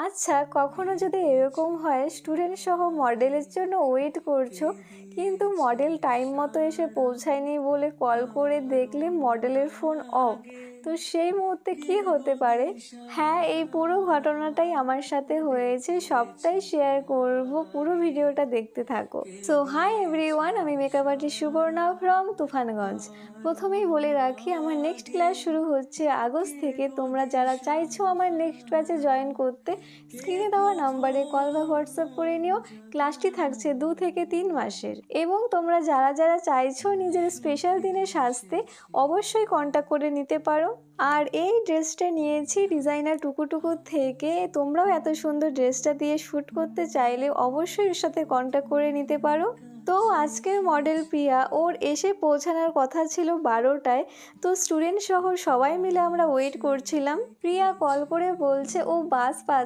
আচ্ছা, কখনো যদি এরকম হয় স্টুডেন্ট সহ মডেলের জন্য ওয়েট করছো, কিন্তু মডেল টাইম মতো এসে পৌঁছায়নি বলে কল করে দেখলে মডেলের ফোন অফ, তো সেই মুহূর্তে কি হতে পারে? হ্যাঁ, এই পুরো ঘটনাটাই আমার সাথে হয়েছে, সবটাই শেয়ার করব, পুরো ভিডিওটা দেখতে থাকো। সো হাই এভরিওয়ান, আমি makeup artist Subarna from Tufanganj. প্রথমেই বলে রাখি, আমার নেক্সট ক্লাস শুরু হচ্ছে আগস্ট থেকে। তোমরা যারা চাইছো আমার নেক্সট ব্যাচে জয়েন করতে, স্ক্রিনে দেওয়া নাম্বারে কল বা হোয়াটসঅ্যাপ করে নিও। ক্লাসটি থাকছে 2 থেকে 3 মাসের। এবং তোমরা যারা যারা চাইছো নিজের স্পেশাল দিনে সাজতে, অবশ্যই কন্ট্যাক্ট করে নিতে পারো। আর এই ড্রেসটা নিয়েছি ডিজাইনার টুকুটুকু থেকে। তোমরাও এত সুন্দর ড্রেসটা দিয়ে শ্যুট করতে চাইলে অবশ্যই এর সাথে কন্ট্যাক্ট করে নিতে পারো। তো আজকের মডেল প্রিয়া, ওর এসে পৌঁছানোর কথা ছিল 12টায়। তো স্টুডেন্ট সহ সবাই মিলে আমরা ওয়েট করছিলাম। প্রিয়া কল করে বলছে ও বাস পাচ্ছে